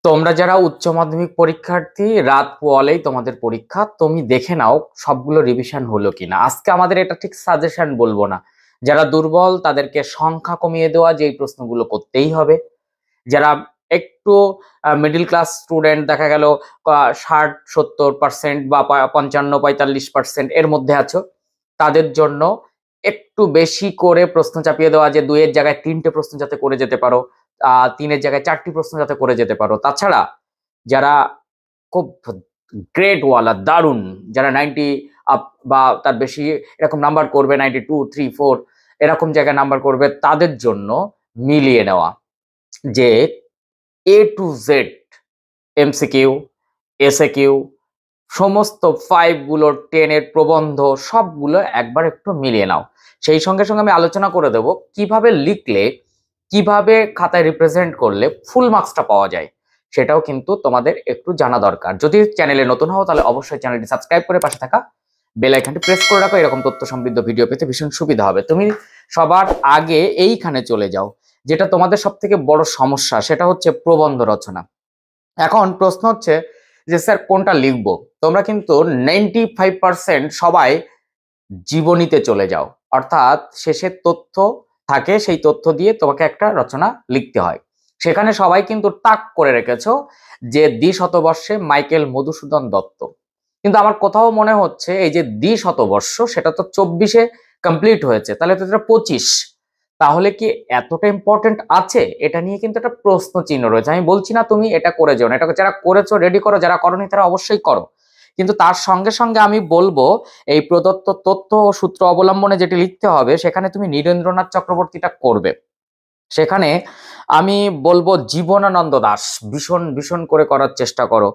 তোমরা যারা উচ্চ মাধ্যমিক পরীক্ষার্থী, রাত পোয়ালেই তোমাদের পরীক্ষা, তুমি দেখে নাও সবগুলো রিভিশন হলো কিনা। আজকে আমাদের এটা ঠিক সাজেশন বলবো না, যারা দুর্বল তাদেরকে সংখ্যা কমিয়ে দেওয়া, যে এই প্রশ্নগুলো করতেই হবে। যারা একটু মিডল ক্লাস স্টুডেন্ট, দেখা গেল 60-70% বা 55-45% এর মধ্যে আছো, তাদের জন্য একটু বেশি করে প্রশ্ন চাপিয়ে দেওয়া, যে দুইয়ের জায়গায় তিনটে প্রশ্ন যাতে করে যেতে পারো, তিনের জায়গায় চারটি প্রশ্ন যাতে করে যেতে পারো। তাছাড়া যারা খুব গ্রেড ওয়ালা দারুণ, যারা 90 আপ বা তার বেশি এরকম নাম্বার করবে, 92, 3, 4 এরকম জায়গায় নাম্বার করবে, তাদের জন্য মিলিয়ে নেওয়া, যে A to Z MCQ, SAQ, সমস্ত 5 গুলোর 10-এর প্রবন্ধ সবগুলো একবার একটু মিলিয়ে নাও। সেই সঙ্গে সঙ্গে আমি আলোচনা করে দেব কিভাবে লিখলে, কিভাবে খাতায় রিপ্রেজেন্ট করলে ফুল মার্কসটা পাওয়া যায়, সেটাও কিন্তু তোমাদের একটু জানা দরকার। যদি চ্যানেলে নতুন হও তাহলে অবশ্যই চ্যানেলটি সাবস্ক্রাইব করে পাশে থাকা বেল আইকনটি প্রেস করে রাখো, এরকম তথ্য সমৃদ্ধ ভিডিও পেতে ভীষণ সুবিধা হবে। তুমি সবার আগে এইখানে চলে যাও, যেটা তোমাদের সব থেকে বড় সমস্যা, সেটা হচ্ছে প্রবন্ধ রচনা। এখন প্রশ্ন হচ্ছে যে স্যার কোনটা লিখবো। তোমরা কিন্তু 95% সবাই জীবনীতে চলে যাও, অর্থাৎ শেষের তথ্য থাকে, সেই তথ্য দিয়ে তোমাকে একটা রচনা লিখতে হয়। সেখানে সবাই কিন্তু তাক করে রেখেছো যে শতবর্ষে মাইকেল মধুসূদন দত্ত। কিন্তু আমার কোথাও মনে হচ্ছে এই যে শতবর্ষ, সেটা তো 24-এ কমপ্লিট হয়েছে, তাহলে তো এটা 25। তাহলে কি এতটা ইম্পর্টেন্ট আছে? এটা নিয়ে কিন্তু একটা প্রশ্ন চিহ্ন রয়েছে। আমি বলছি না তুমি এটা করে যাও না, এটা যারা করেছো রেডি করো, যারা করোনি তারা অবশ্যই করো। কিন্তু তার সঙ্গে সঙ্গে আমি বলবো, এই প্রদত্ত তথ্য ও সূত্র অবলম্বনে যেটি লিখতে হবে, সেখানে তুমি নীরেন্দ্রনাথ চক্রবর্তীটা করবে। সেখানে আমি বলবো জীবনানন্দ দাশ ভীষণ ভীষণ করে করার চেষ্টা করো।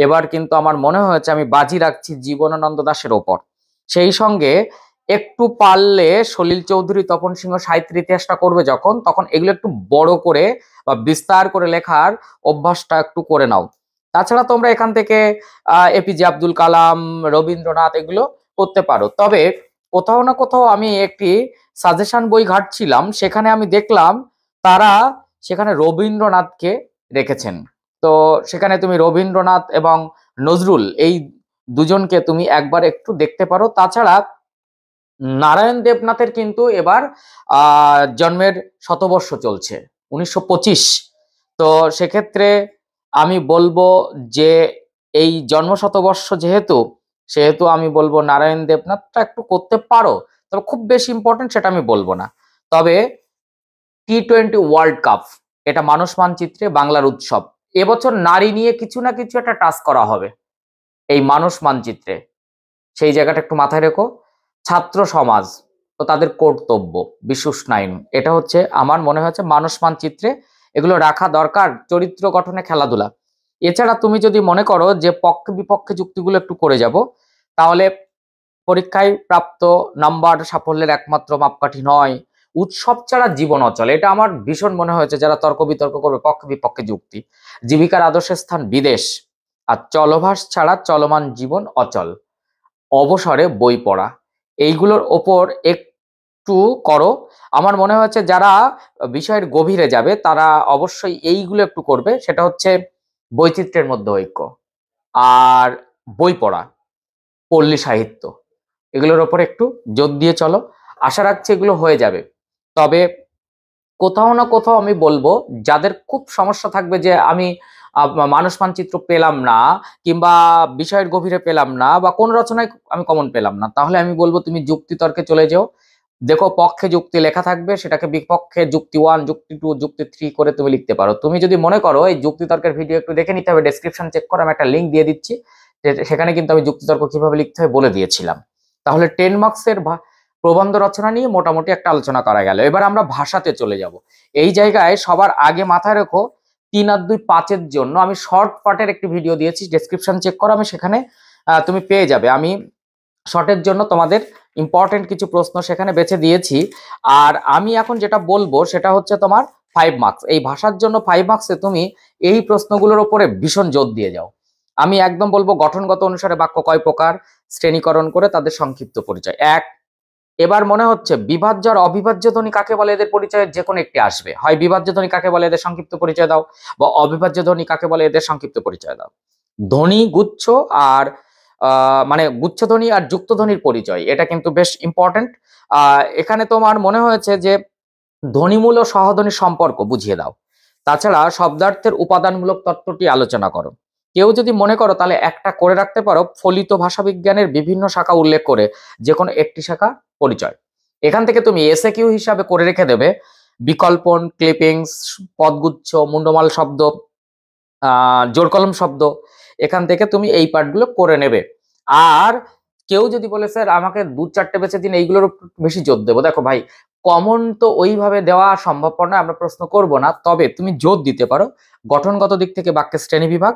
এবার কিন্তু আমার মনে হয়েছে আমি বাজি রাখছি জীবনানন্দ দাশের ওপর। সেই সঙ্গে একটু পারলে সলিল চৌধুরী, তপন সিংহ সাহিত্যের ইতিহাসটা করবে যখন, তখন এগুলো একটু বড় করে বা বিস্তার করে লেখার অভ্যাসটা একটু করে নাও। তাছাড়া তোমরা এখান থেকে এপিজে আব্দুল কালাম, রবীন্দ্রনাথ এগুলো করতে পারো। তবে কোথাও না কোথাও আমি একটি সাজেশন বই ঘাটছিলাম, সেখানে আমি দেখলাম তারা সেখানে রবীন্দ্রনাথকে রেখেছেন। তো সেখানে তুমি রবীন্দ্রনাথ এবং নজরুল, এই দুজনকে তুমি একবার একটু দেখতে পারো। তাছাড়া নারায়ণ দেবনাথের কিন্তু এবার জন্মের শতবর্ষ চলছে, 1925। তো সেক্ষেত্রে আমি বলবো যে এই জন্ম শতবর্ষ যেহেতু, সেহেতু আমি বলবো নারায়ণ দেবনাথটা একটু করতে পারো। তবে খুব বেশি ইম্পর্টেন্ট সেটা আমি বলবো না। তবে T20 ওয়ার্ল্ড কাপ, এটা মানুষ মানচিত্রে বাংলার উৎসব। এবছর নারী নিয়ে কিছু না কিছু একটা টাচ করা হবে এই মানুষ মানচিত্রে, সেই জায়গাটা একটু মাথায় রেখো। ছাত্র সমাজ ও তাদের কর্তব্য, বিশ্ব উষ্ণায়ন, এটা হচ্ছে আমার মনে হচ্ছে মানুষ মানচিত্রে এগুলো রাখা দরকার। চরিত্র গঠনে খেলাধুলা। এছাড়া তুমি যদি মনে করো যে পক্ষে বিপক্ষে যুক্তিগুলো একটু করে যাব, তাহলে পরীক্ষায় প্রাপ্ত নাম্বার সাফল্যের একমাত্র মাপকাঠি নয়, উৎসব ছাড়া জীবন অচল। এটা আমার ভীষণ মনে হয়েছে, যারা তর্ক বিতর্ক করবে পক্ষে বিপক্ষে যুক্তি। জীবিকার আদর্শের স্থান বিদেশ, আর চলভাস ছাড়া চলমান জীবন অচল। অবসরে বই পড়া, এইগুলোর ওপর একটু করো। আমার মনে হচ্ছে যারা বিষয়ের গভীরে যাবে তারা অবশ্যই এইগুলো একটু করবে। সেটা হচ্ছে বৈচিত্র্যের মধ্যে ঐক্য, আর বই পড়া, পল্লী সাহিত্য, এগুলোর ওপর একটু জোর দিয়ে চলো। আশা রাখছি এগুলো হয়ে যাবে। তবে কোথাও না কোথাও আমি বলবো, যাদের খুব সমস্যা থাকবে যে আমি মানুষ মানচিত্র পেলাম না, কিংবা বিষয়ের গভীরে পেলাম না, বা কোন রচনায় আমি কমন পেলাম না, তাহলে আমি বলবো তুমি যুক্তি তর্কে চলে যাও। দেখো পক্ষে যুক্তি লেখা থাকবে, সেটাকে বিপক্ষে যুক্তি 1, যুক্তি 2, যুক্তি 3 করে তুমি লিখতে পারো। তুমি যদি মনে করো এই যুক্তি তর্কের ভিডিও একটু দেখে নিতে হবে, ডেসক্রিপশন চেক করো, আমি একটা লিঙ্ক দিয়ে দিচ্ছি, সেখানে কিন্তু আমি যুক্তি তর্ক কিভাবে লিখতে হয় বলে দিয়েছিলাম। তাহলে 10 মার্কসের প্রবন্ধ রচনা নিয়ে মোটামুটি একটা আলোচনা করা গেল। এবার আমরা ভাষাতে চলে যাব। এই জায়গায় সবার আগে মাথায় রেখো 3 আর 2, 5-এর জন্য আমি শর্ট পার্টের একটি ভিডিও দিয়েছি, ডেসক্রিপশন চেক করো, আমি সেখানে তুমি পেয়ে যাবে। আমি শর্টের জন্য তোমাদের ইম্পর্টেন্ট কিছু প্রশ্ন সেখানে বেছে দিয়েছি। আর আমি এখন যেটা বলবো সেটা হচ্ছে তোমার 5 মার্কস। এই ভাষার জন্য 5 মার্কসে তুমি এই প্রশ্নগুলোর উপরে ভীষণ জোর দিয়ে যাও। আমি একদম বলবো গঠনগত অনুসারে বাক্য কয় প্রকার, শ্রেণীকরণ করে তাদের সংক্ষিপ্ত পরিচয়। 1, এবার মনে হচ্ছে বিভাজ্য আর অবিভাজ্য ধ্বনি কাকে বলে, এদের পরিচয় যে কোনো একটি আসবে। হয় বিভাজ্য ধ্বনি কাকে বলে এদের সংক্ষিপ্ত পরিচয় দাও, বা অবিভাজ্য ধ্বনি কাকে বলে এদের সংক্ষিপ্ত পরিচয় দাও। ধ্বনি গুচ্ছ আর মানে গুচ্ছ ধ্বনি আর যুক্ত ধ্বনির পরিচয়, এটা কিন্তু বেশ ইম্পর্টেন্ট। এখানে তোমার মনে হয়েছে যে ধ্বনিমূল ও সহধ্বনির সম্পর্ক বুঝিয়ে দাও। তাছাড়া শব্দার্থের উপাদানমূলক তত্ত্বটি আলোচনা করো। কেউ যদি মনে করো তাহলে একটা করে রাখতে পারো, ফলিত ভাষাবিজ্ঞানের বিভিন্ন শাখা উল্লেখ করে যে কোনো একটি শাখা পরিচয়। এখান থেকে তুমি এসএ কিউ হিসাবে করে রেখে দেবে বিকল্পন, ক্লিপিংস, পদগুচ্ছ, মুন্ডমাল শব্দ, জোড়কলম শব্দ। এখান থেকে তুমি এই পার্টগুলো করে নেবে। আর কেউ যদি বলে স্যার আমাকে 2-4টে বেছে দিন, এইগুলোর উপর বেশি জোর দেবো, দেখো ভাই কমন তো ওইভাবে দেওয়া সম্ভবপর নয়, আমরা প্রশ্ন করব না। তবে তুমি জোর দিতে পারো গঠনগত দিক থেকে বাক্যের শ্রেণী বিভাগ,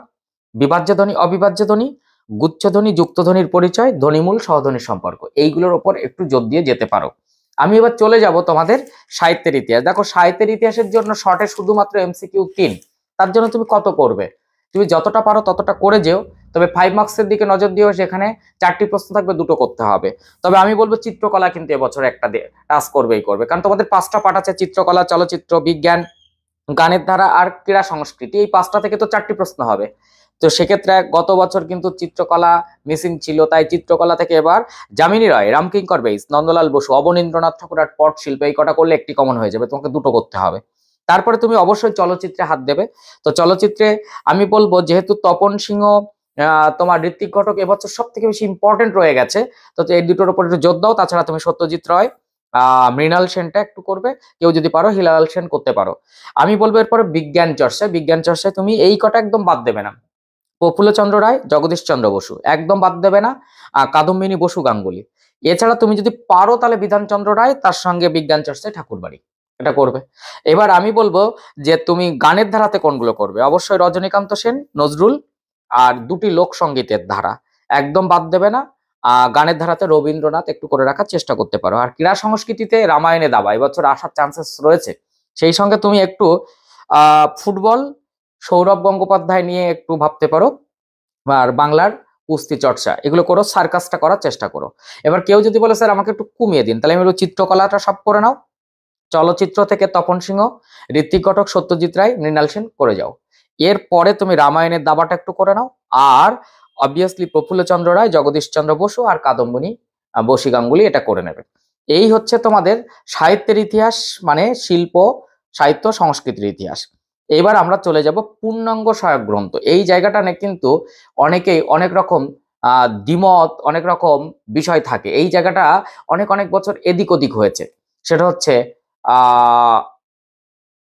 বিভাজ্য ধ্বনি, অবিভাজ্য ধ্বনি, গুচ্ছ ধ্বনি, যুক্ত ধ্বনির পরিচয়, ধ্বনিমূল সহধ্বনির সম্পর্ক, এইগুলোর উপর একটু জোর দিয়ে যেতে পারো। আমি এবার চলে যাব তোমাদের সাহিত্যের ইতিহাস। দেখো সাহিত্যের ইতিহাসের জন্য শর্টে শুধুমাত্র এমসিকিউ 3, তার জন্য তুমি কত করবে, তুমি যতটা পারো ততটা করে যেও। তবে 5 মার্কসের দিকে নজর দিও, সেখানে 4টি প্রশ্ন থাকবে, 2টো করতে হবে। তবে আমি বলবো চিত্রকলা কিন্তু এবছর একটা টাস্ক করবেই করবে, কারণ তোমাদের 5টা পাঠ আছে, চিত্রকলা, চলচ্চিত্র, বিজ্ঞান, গানের ধারা আর ক্রীড়া সংস্কৃতি। এই 5টা থেকে তো 4টি প্রশ্ন হবে। তো সেক্ষেত্রে গত বছর কিন্তু চিত্রকলা মিসিং ছিল, তাই চিত্রকলা থেকে এবার যামিনী রায়, রামকিঙ্কর বেইজ, নন্দলাল বসু, অবনীন্দ্রনাথ ঠাকুর আর পটশিল্প, এই কটা করলে একটি কমন হয়ে যাবে, তোমাকে 2টো করতে হবে। তারপরে তুমি অবশ্যই চলচ্চিত্রে হাত দেবে। তো চলচ্চিত্রে আমি বলবো যেহেতু তপন সিংহ, তোমার ঋত্বিক ঘটক এবছর সব থেকে বেশি ইম্পর্টেন্ট রয়ে গেছে, তো এই দুটোর উপর একটু জোর দাও। তাছাড়া তুমি সত্যজিৎ রায়, মৃণাল সেনটা একটু করবে, কেউ যদি পারো হিলাল সেন করতে পারো। আমি বলবো এরপরে বিজ্ঞান চর্চা, বিজ্ঞান চর্চায় তুমি এই কটা একদম বাদ দেবে না, প্রফুল্লচন্দ্র রায়, জগদীশ চন্দ্র বসু একদম বাদ দেবে না, কাদম্বিনী বসু গাঙ্গুলি। এছাড়া তুমি যদি পারো তাহলে বিধানচন্দ্র রায়, তার সঙ্গে বিজ্ঞান চর্চায় ঠাকুরবাড়ি, এটা করবে। এবার আমি বলবো যে তুমি গানের ধারাতে কোনগুলো করবে, অবশ্যই রজনীকান্ত সেন, নজরুল আর 2টি লোকসঙ্গীতের ধারা একদম বাদ দেবে না। গানের ধারাতে রবীন্দ্রনাথ একটু করে রাখার চেষ্টা করতে পারো। আর ক্রীড়া সংস্কৃতিতে রামায়ণে দাবা এবছর আসার চান্সেস রয়েছে। সেই সঙ্গে তুমি একটু ফুটবল, সৌরভ গঙ্গোপাধ্যায় নিয়ে একটু ভাবতে পারো। আর বাংলার কুস্তি চর্চা এগুলো করো, সার্কাসটা করার চেষ্টা করো। এবার কেউ যদি বলে স্যার আমাকে একটু কমিয়ে দিন, তাহলে আমি বলবো চিত্রকলাটা সব করে নাও। চলচ্চিত্র থেকে তপন সিংহ, ঋত্বিক ঘটক, সত্যজিৎ রায়, মৃণাল সেন করে যাও। এরপরে তুমি রামায়ণের দাবাটা একটু করে নাও। আর অবভিয়াসলি প্রফুল্লচন্দ্র রায়, জগদীশ চন্দ্র বসু আর কাদম্বিনী বসি গাঙ্গুলি, এটা করে নেবে। এই হচ্ছে তোমাদের সাহিত্যের ইতিহাস, মানে শিল্প, সাহিত্য, সংস্কৃতির ইতিহাস। এবার আমরা চলে যাব পূর্ণাঙ্গ সহায়ক গ্রন্থ। এই জায়গাটা নিয়ে কিন্তু অনেকেই অনেক রকম দ্বিমত, অনেক রকম বিষয় থাকে। এই জায়গাটা অনেক অনেক বছর এদিক ওদিক হয়েছে। সেটা হচ্ছে আহ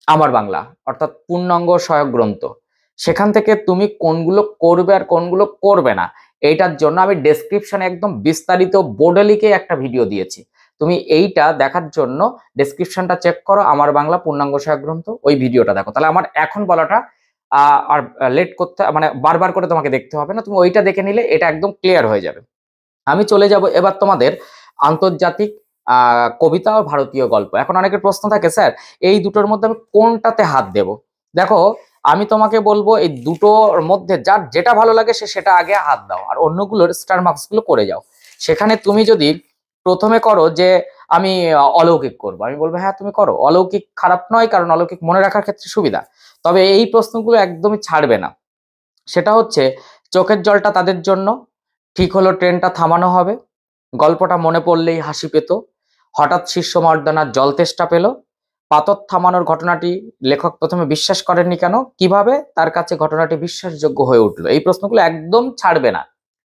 আমার বাংলা, অর্থাৎ পূর্ণাঙ্গ সহায়ক গ্রন্থ। সেখান থেকে তুমি কোনগুলো করবে আর কোনগুলো করবে না, এইটার জন্য আমি ডেসক্রিপশনে একদম বিস্তারিত বোর্ডে লিখে একটা ভিডিও দিয়েছি। তুমি এইটা দেখার জন্য ডেসক্রিপশনটা চেক করো, আমার বাংলা পূর্ণাঙ্গ সহায়ক গ্রন্থ, ওই ভিডিওটা দেখো। তাহলে আমার এখন বলাটা আর লেট করতে, মানে বারবার করে তোমাকে দেখতে হবে না, তুমি ওইটা দেখে নিলে এটা একদম ক্লিয়ার হয়ে যাবে। আমি চলে যাব এবার তোমাদের আন্তর্জাতিক কবিতা ও ভারতীয় গল্প। এখন অনেকের প্রশ্ন থাকে স্যার এই দুটোর মধ্যে আমি কোনটাতে হাত দেব। দেখো আমি তোমাকে বলবো এই দুটোর মধ্যে যার যেটা ভালো লাগে সে সেটা আগে হাত দাও, আর অন্যগুলোর স্টার মার্কস গুলো করে যাও। সেখানে তুমি যদি প্রথমে করো যে আমি অলৌকিক করবো, আমি বলবো হ্যাঁ তুমি করো, অলৌকিক খারাপ নয়, কারণ অলৌকিক মনে রাখার ক্ষেত্রে সুবিধা। তবে এই প্রশ্নগুলো একদমই ছাড়বে না। সেটা হচ্ছে চোখের জলটা তাদের জন্য, ঠিক হলো ট্রেনটা থামানো হবে, গল্পটা মনে পড়লেই হাসি পেত, হঠাৎ শীর্ষ মর্দানার জল তেষ্টা পেল, পাথর থামানোর ঘটনাটি লেখক প্রথমে বিশ্বাস করেননি কেন, কিভাবে তার কাছে ঘটনাটি বিশ্বাসযোগ্য হয়ে উঠলো। এই প্রশ্নগুলো একদম ছাড়বে না।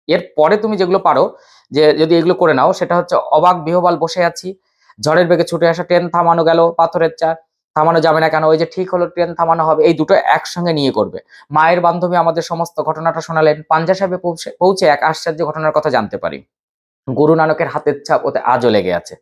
এরপরে তুমি যেগুলো পারো, যে যদি এগুলো করে নাও, সেটা হচ্ছে অবাক বিহবাল বসে আছি, ঝড়ের বেগে ছুটে আসা ট্রেন থামানো গেল, পাথরের চা থামানো যাবে না কেন, ওই যে ঠিক হলো ট্রেন থামানো হবে, এই দুটো একসঙ্গে নিয়ে করবে। মায়ের বান্ধবী আমাদের সমস্ত ঘটনাটা শোনালেন, পাঞ্জা সাহেবে পৌঁছে এক আশ্চর্য ঘটনার কথা জানতে পারি, গুরু নানকের হাতের ছাপ ওতে আজও লেগে আছে,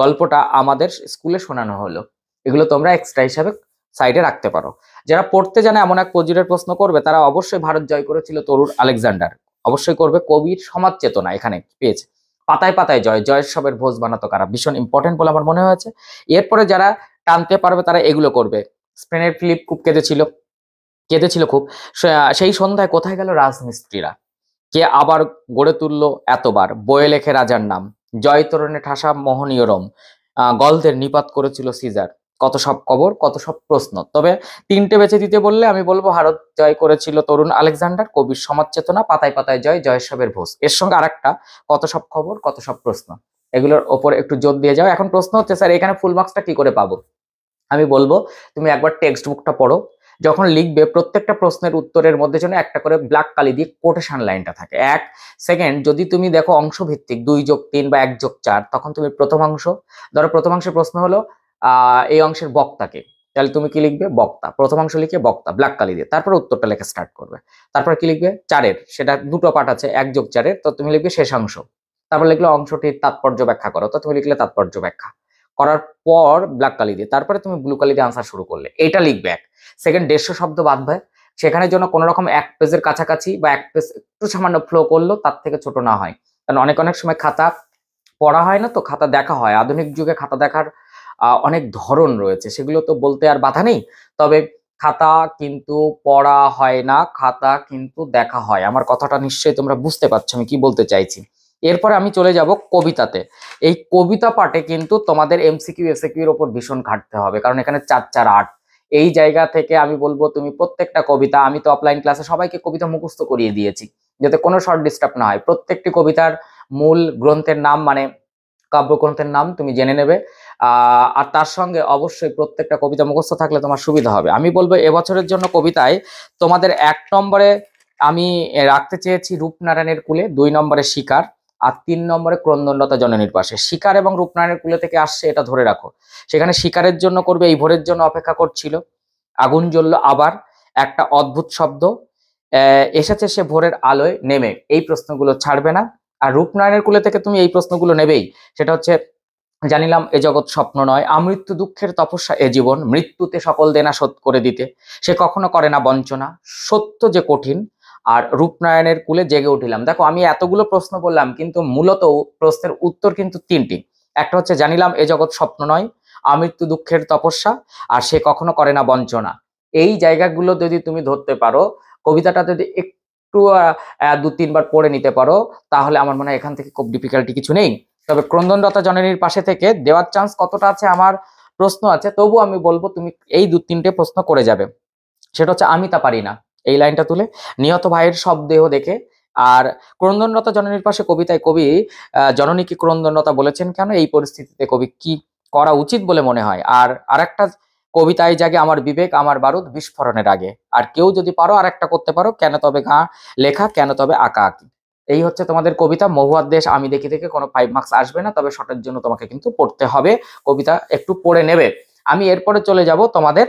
গল্পটা আমাদের স্কুলে শোনানো হলো। এগুলো তোমরা এক্সট্রা হিসাবে সাইডে রাখতে পারো। যারা পড়তে জানে এমন এক পজিরের প্রশ্ন করবে, তারা অবশ্যই ভারত জয় করেছিল তরুণ আলেকজান্ডার, অবশ্যই করবে। কবির সমাজ চেতনা এখানে পেয়েছে, পাতায় পাতায় জয়, জয়ের সবের ভোজ বানাতো কারা, ভীষণ ইম্পর্টেন্ট বলে আমার মনে হয়েছে। এরপরে যারা টানতে পারবে তারা এগুলো করবে। স্পেনের ফিলিপ খুব কেঁদেছিল খুব, সেই সন্ধ্যায় কোথায় গেল রাজমিস্ত্রিরা, কে আবার গড়ে তুললো এতবার, বয়ে লেখে রাজার নাম, জয়তরণে ঠাসা মোহনীয় রোম, গলদের নিপাত করেছিল সিজার, কত সব কবর, কত সব প্রশ্ন। তবে তিনটে বেছে দিতে বললে আমি বলবো ভারত জয় করেছিল তরুণ আলেকজান্ডার, কবির সমাজ চেতনা, পাতায় পাতায় জয়, জয়সবের ভোজ। এর সঙ্গে আরেকটা, কত সব খবর, কত সব প্রশ্ন। এগুলোর ওপর একটু জোর দিয়ে যাও। এখন প্রশ্ন হচ্ছে স্যার এখানে ফুল মার্কসটা কি করে পাবো? আমি বলবো তুমি একবার টেক্সট বুকটা পড়ো, যখন লিখবে প্রত্যেকটা প্রশ্নের উত্তরের মধ্যে যেন একটা করে ব্ল্যাক কালি দিয়ে কোটেশন লাইনটা থাকে। এক সেকেন্ড, যদি তুমি দেখো অংশ ভিত্তিক 2+3 বা 1+4, তখন তুমি প্রথমাংশ, ধরো প্রথমাংশের প্রশ্ন হলো এই অংশের বক্তাকে, তাহলে তুমি কি লিখবে? বক্তা। প্রথমাংশ লিখে বক্তা ব্ল্যাক কালি দিয়ে, তারপর উত্তরটা লেখা স্টার্ট করবে। তারপর কি লিখবে? 4-এর, সেটা দুটো পার্ট আছে, 1+4-এর, তো তুমি লিখবে শেষাংশ। তারপর লিখলে অংশটির তাৎপর্য ব্যাখ্যা করো, তো তুমি লিখলে তাৎপর্য ব্যাখ্যা করার পর ব্ল্যাক কালি দিয়ে, তারপরে তুমি ব্লু কালি দিয়ে আনসার শুরু করলে। এটা লিখবে। এক সেকেন্ড, 150 শব্দ বাঁধবে, সেখানে যেন কোনো রকম 1 পেজের কাছাকাছি বা 1 পেজ একটু সামান্য ফ্লো করলো, তার থেকে ছোট না হয়। কারণ অনেক অনেক সময় খাতা পড়া হয় না, তো খাতা দেখা হয়। আধুনিক যুগে খাতা দেখার অনেক ধরন রয়েছে, সেগুলো তো বলতে আর বাধা নেই। তবে খাতা কিন্তু পড়া হয় না, খাতা কিন্তু দেখা হয়। আমার কথাটা নিশ্চয়ই তোমরা বুঝতে পারছো আমি কি বলতে চাইছি। এরপরে আমি চলে যাব কবিতাতে। এই কবিতা পাঠে কিন্তু তোমাদের এমসিকিউ এসএকিউ এর উপর ভীষণ ঘাটতে হবে, কারণ এখানে 4-4-8। এই জায়গা থেকে আমি বলবো তুমি প্রত্যেকটা কবিতা, আমি তো অফলাইন ক্লাসে সবাইকে কবিতা মুখস্থ করিয়ে দিয়েছি যাতে কোনো শর্ট ডিস্টার্ব না হয়। প্রত্যেকটি কবিতার মূল গ্রন্থের নাম, মানে কাব্যগ্রন্থের নাম তুমি জেনে নেবে। আর তার সঙ্গে অবশ্যই প্রত্যেকটা কবিতা মুখস্থ থাকলে তোমার সুবিধা হবে। আমি বলবো এবছরের জন্য কবিতায় তোমাদের 1 নম্বরে আমি রাখতে চেয়েছি রূপনারায়ণের কুলে, 2 নম্বরে শিকার, আর 3 নম্বরে ক্রন্দনলতা জননীর পাশে। শিকার এবং রূপনারায়ণের কুলে থেকে আসছে এটা ধরে রাখো। সেখানে শিকারের জন্য করবে এই ভোরের জন্য অপেক্ষা করছিল, আগুন জ্বললো আবার, একটা অদ্ভুত শব্দ, এসেছে সে ভোরের আলোয় নেমে, এই প্রশ্নগুলো ছাড়বে না। আর রূপনারায়ণের কুলে থেকে তুমি এই প্রশ্নগুলো নেবেই, সেটা হচ্ছে জানিলাম এ জগৎ স্বপ্ন নয়, আমৃত্যু দুঃখের তপস্যা এ জীবন, মৃত্যুতে সকল দেনা শোধ করে দিতে, সে কখনো করে না বঞ্চনা, সত্য যে কঠিন, আর রূপনারায়ণের কুলে জেগে উঠিলাম। দেখো আমি এতগুলো প্রশ্ন বললাম, কিন্তু মূলত প্রশ্নের উত্তর কিন্তু 3টি। একটা হচ্ছে জানিলাম এ জগৎ স্বপ্ন নয়, আমৃত্যু দুঃখের তপস্যা, আর সে কখনো করে না বঞ্চনা। এই জায়গাগুলো যদি তুমি ধরতে পারো, কবিতাটা যদি একটু 2-3 বার পড়ে নিতে পারো, তাহলে আমার মনে হয় এখান থেকে খুব ডিফিকাল্টি কিছু নেই। তবে ক্রন্দনলতা জননীর পাশে থেকে দেওয়ার চান্স কতটা আছে আমার প্রশ্ন আছে, তবু আমি বলবো তুমি এই 2-3টে প্রশ্ন করে যাবে। সেটা হচ্ছে আমি তা পারি না, এই লাইনটা তুলে, নিহত ভাইয়ের সব দেহ দেখে, আর ক্রন্দনলতা জননীর পাশে কবিতায় কবি জননীকে ক্রন্দনলতা বলেছেন কেন, এই পরিস্থিতিতে কবি কি করা উচিত বলে মনে হয়। আর আরেকটা, কবিতায় জাগে আমার বিবেক আমার বারুদ বিস্ফোরণের আগে। আর কেউ যদি পারো আরেকটা করতে পারো, কেন তবে গাঁ লেখা, কেন তবে আঁকা আঁকি। এই হচ্ছে তোমাদের কবিতা। মহুয়ার দেশ আমি দেখি থেকে কোনো 5 মার্কস আসবে না, তবে শর্টের জন্য তোমাকে কিন্তু পড়তে হবে, কবিতা একটু পড়ে নেবে। আমি এরপরে চলে যাব তোমাদের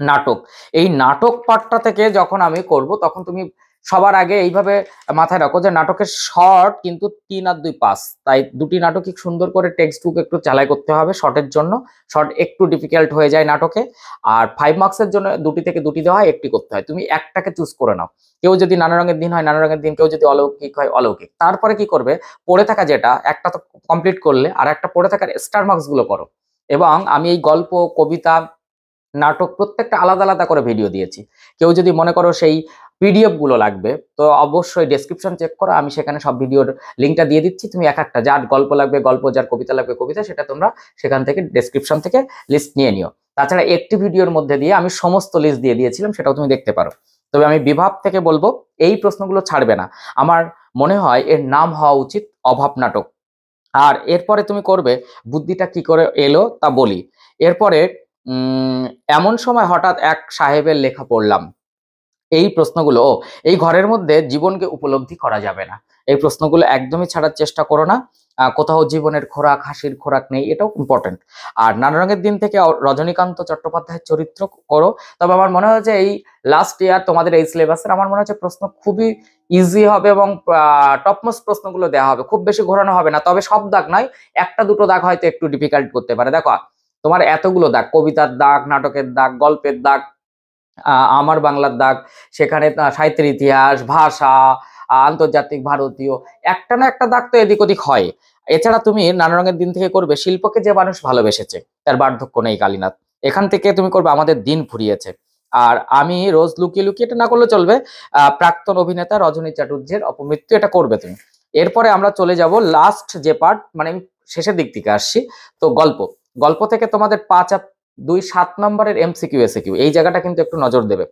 নাটক। এই নাটক পার্টটা থেকে যখন আমি করব, তখন তুমি সবার আগে এইভাবে মাথায় রাখো যে নাটকের শর্ট কিন্তু 3 আর 2 5, তাই দুটি নাটকই সুন্দর করে টেক্সট বুক একটু চালাই করতে হবে শর্টের জন্য। শর্ট একটু ডিফিকাল্ট হয়ে যায় নাটকে, আর 5 মার্কসের জন্য দুটি থেকে দুটি দেওয়া হয়, একটি করতে হয়। তুমি একটাকে চুজ করে নাও। কেউ যদি নানা রঙের দিন হয় নানা রঙের দিন, কেউ যদি অলৌকিক হয় অলৌকিক। তারপরে কি করবে, পড়ে থাকা যেটা একটা তো কমপ্লিট করলে, আর একটা পড়ে থাকার স্টার মার্কস গুলো করো। এবং আমি এই গল্প, কবিতা, নাটক প্রত্যেকটা আলাদা আলাদা করে ভিডিও দিয়েছি। কেউ যদি মনে করো সেই পিডিএফ গুলো লাগবে, তো অবশ্যই ডেসক্রিপশন চেক করো, আমি সেখানে সব ভিডিওর লিঙ্কটা দিয়ে দিচ্ছি। তুমি এক একটা, যার গল্প লাগবে গল্প, যার কবিতা লাগবে কবিতা, সেটা তোমরা সেখান থেকে ডেসক্রিপশন থেকে লিস্ট নিয়ে নিও। তাছাড়া একটি ভিডিওর মধ্যে দিয়ে আমি সমস্ত লিস্ট দিয়ে দিয়েছিলাম, সেটাও তুমি দেখতে পারো। তবে আমি বিভাগ থেকে বলবো এই প্রশ্নগুলো ছাড়বে না। আমার মনে হয় এর নাম হওয়া উচিত অভাব নাটক। আর এরপরে তুমি করবে বুদ্ধিটা কি করে এলো তা বলি। এরপরে উম এমন সময় হঠাৎ এক সাহেবের লেখা পড়লাম, এই প্রশ্নগুলো, এই ঘরের মধ্যে জীবনকে উপলব্ধি করা যাবে না, এই প্রশ্নগুলো একদমই ছাড়ার চেষ্টা করো না। কোথাও জীবনের খোরাক, হাসির খোরাক নেই, এটাও ইম্পর্টেন্ট। আর নানা রঙের দিন থেকে রজনীকান্ত চট্টোপাধ্যায়ের চরিত্র করো। তবে আমার মনে হয় যে এই লাস্ট ইয়ার তোমাদের এই সিলেবাসের আমার মনে হচ্ছে প্রশ্ন খুবই ইজি হবে, এবং টপমোস্ট প্রশ্নগুলো দেওয়া হবে, খুব বেশি ঘোরানো হবে না। তবে সব দাগ নয়, একটা দুটো দাগ হয়তো একটু ডিফিকাল্ট করতে পারে। দেখো তোমার এতগুলো দাগ, কবিতার দাগ, নাটকের দাগ, গল্পের দাগ, আমার বাংলার দাগ, সেখানে সাহিত্যের ইতিহাস, ভাষা, আন্তর্জাতিক, ভারতীয়, একটা না একটা দাগ তো এদিক ওদিক হয়। এছাড়া তুমি নানা রঙের দিন থেকে করবে শিল্পকে যে মানুষ ভালোবেসেছে, তার বার্ধক্য নেই কালীনাথ। এখান থেকে তুমি করবে আমাদের দিন ফুরিয়েছে। আর আমি রোজ লুকিয়ে লুকিয়ে, এটা না করলে চলবে, প্রাক্তন অভিনেতা রজনী চাটুর্যের অপমৃত্যু, এটা করবে তুমি। এরপরে আমরা চলে যাব লাস্ট যে পার্ট, মানে আমি শেষের দিক থেকে আসছি। তো গল্প, গল্প থেকে তোমাদের 5 আর 2 7 নম্বরের এমসিকিউ এসিকিউ, এই জায়গাটা কিন্তু একটু নজর দেবে।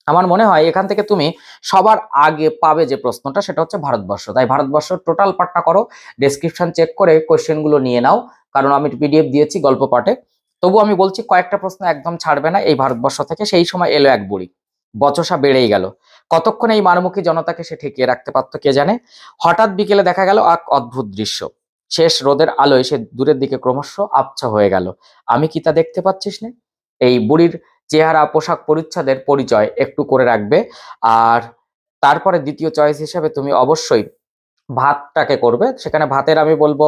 আমার মনে হয় এখান থেকে তুমি সবার আগে পাবে যে প্রশ্নটা, সেটা হচ্ছে ভারতবর্ষ। তাই ভারতবর্ষ টোটাল পার্টটা করো, ডেসক্রিপশন চেক করে কোয়েশ্চেন গুলো নিয়ে নাও, কারণ আমি পিডিএফ দিয়েছি গল্প পার্টে। তবু আমি বলছি কয়েকটা প্রশ্ন একদম ছাড়বে না এই ভারতবর্ষ থেকে। সেই সময় এলো এক বুড়ি, বচসা বেড়েই গেল, কতক্ষণ এই মারমুখী জনতাকে সে ঠেকিয়ে রাখতে পারতো কে জানে। হঠাৎ বিকেলে দেখা গেল এক অদ্ভুত দৃশ্য, শেষ রোদের আলোয় সে দূরের দিকে ক্রমশ আবছা হয়ে গেল। আমি কি তা দেখতে পাচ্ছিস না? এই বুড়ির চেহারা, পোশাক পরিচ্ছদের পরিচয় একটু করে রাখবে। আর তারপরে দ্বিতীয় চয়েস হিসেবে তুমি অবশ্যই ভাতটাকে করবে। সেখানে ভাতের আমি বলবো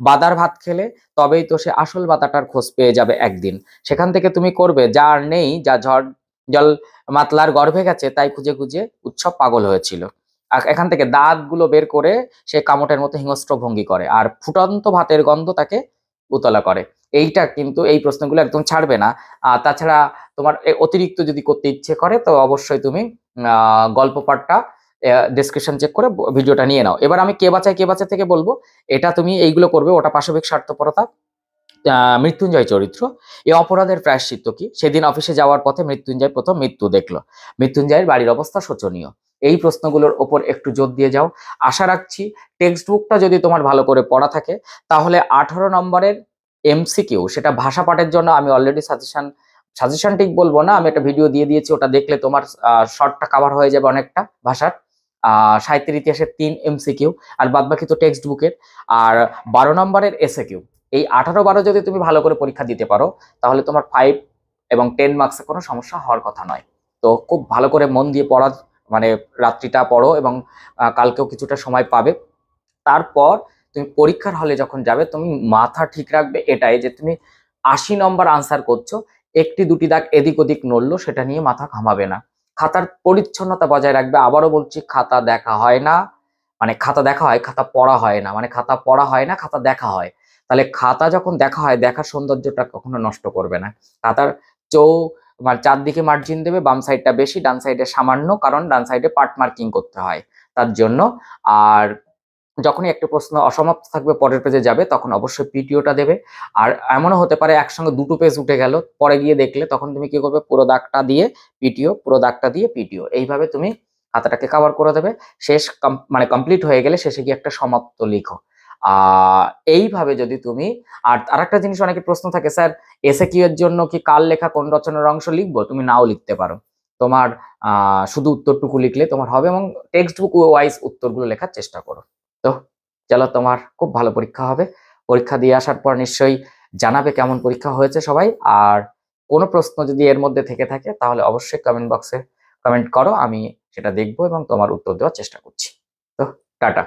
বাদার ভাত খেলে তবেই তো সে আসল বাদাটার খোঁজ পেয়ে যাবে একদিন। সেখান থেকে তুমি করবে যার নেই, যা ঝড় জল মাতলার গর্ভে গেছে তাই খুঁজে খুঁজে উৎসব পাগল হয়েছিল। আর এখান থেকে দাঁতগুলো বের করে সে কামটের মতো হিংস্র ভঙ্গি করে, আর ফুটন্ত ভাতের গন্ধ তাকে উতলা করে। এইটা কিন্তু এই প্রশ্নগুলো একদম ছাড়বে না। তাছাড়া তোমার অতিরিক্ত যদি করতে ইচ্ছে করে তো অবশ্যই তুমি গল্প পাঠটা ডেসক্রিপশন চেক করে ভিডিওটা নিয়ে নাও। এবার আমি কে বাঁচায় থেকে বলবো, এটা তুমি এইগুলো করবে। ওটা পাশবিক স্বার্থপরতা, মৃত্যুঞ্জয় চরিত্র, এই অপরাধের প্রায়শ্চিত্ত কি, সেদিন অফিসে যাওয়ার পথে মৃত্যুঞ্জয় প্রথম মৃত্যু দেখলো, মৃত্যুঞ্জয়ের বাড়ির অবস্থা শোচনীয়। এই প্রশ্নগুলোর ওপর একটু জোর দিয়ে যাও। আশা রাখছি টেক্সট বুকটা যদি তোমার ভালো করে পড়া থাকে তাহলে 18 নম্বরের এমসিকিউ, সেটা ভাষা পাঠের জন্য আমি অলরেডি সাজেশন ঠিক বলবো না, আমি একটা ভিডিও দিয়ে দিয়েছি, ওটা দেখলে তোমার শর্টটা কাভার হয়ে যাবে অনেকটা ভাষার। সাহিত্যের ইতিহাসের 3 এমসিকিউ, আর বাদবাকি তো টেক্সট বুকের। আর 12 নম্বরের এসএকিউ। এই 18 12 যদি তুমি ভালো করে পরীক্ষা দিতে পারো তাহলে তোমার 5 এবং 10 মার্কসে কোনো সমস্যা হওয়ার কথা নয়। তো খুব ভালো করে মন দিয়ে পড়া, মানে রাত্রিটা পড়ো, এবং কালকেও কিছুটা সময় পাবে। তারপর তুমি পরীক্ষার হলে যখন যাবে তুমি মাথা ঠিক রাখবে এটাই যে তুমি 80 নম্বর আনসার করছো, একটি দুটি দাগ এদিক ওদিক নড়লো সেটা নিয়ে মাথা ঘামাবে না। খাতার পরিচ্ছন্নতা বজায় রাখবে। আবারও বলছি, খাতা দেখা হয় না, মানে খাতা দেখা হয়, খাতা পড়া হয় না, মানে খাতা পড়া হয় না, খাতা দেখা হয়। তাহলে খাতা যখন দেখা হয়, দেখার সৌন্দর্যটা কখনো নষ্ট করবে না। খাতার চৌ মানে চারদিকে মার্জিন দেবে, বাম সাইডটা বেশি, ডান সাইডে সামান্য, কারণ ডান সাইডে পার্ট মার্কিং করতে হয় তার জন্য। আর যখনই একটা প্রশ্ন অসমাপ্ত থাকবে, পরের পেজে যাবে, তখন অবশ্যই পিটিওটা দেবে। আর এমনও হতে পারে একসঙ্গে দুটো পেজ উঠে গেল, পরে গিয়ে দেখলে তখন তুমি কি করবে, পুরো দাগটা দিয়ে পিটিও, পুরো দাগটা দিয়ে পিটিও, এইভাবে তুমি খাতাটাকে কভার করে দেবে। শেষ মানে কমপ্লিট হয়ে গেলে শেষে গিয়ে একটা সমাপ্ত লিখো। আহ এইভাবে যদি তুমি, আর আরেকটা জিনিস অনেকের প্রশ্ন থাকে, স্যার এসে কিউ এর জন্য কি কাল লেখা কোন রচনার অংশ লিখবো? তুমি নাও লিখতে পারো, তোমার শুধু উত্তরটুকু লিখলে তোমার হবে, এবং টেক্সট বুক ওয়াইজ উত্তরগুলো লেখার চেষ্টা করো। তো চলো, তোমার খুব ভালো পরীক্ষা হবে। পরীক্ষা দিয়ে আসার পর নিশ্চয়ই জানাবে কেমন পরীক্ষা হয়েছে সবাই। আর কোনো প্রশ্ন যদি এর মধ্যে থেকে থাকে তাহলে অবশ্যই কমেন্ট বক্সে কমেন্ট করো, আমি সেটা দেখবো এবং তোমার উত্তর দেওয়ার চেষ্টা করছি। তো টাটা।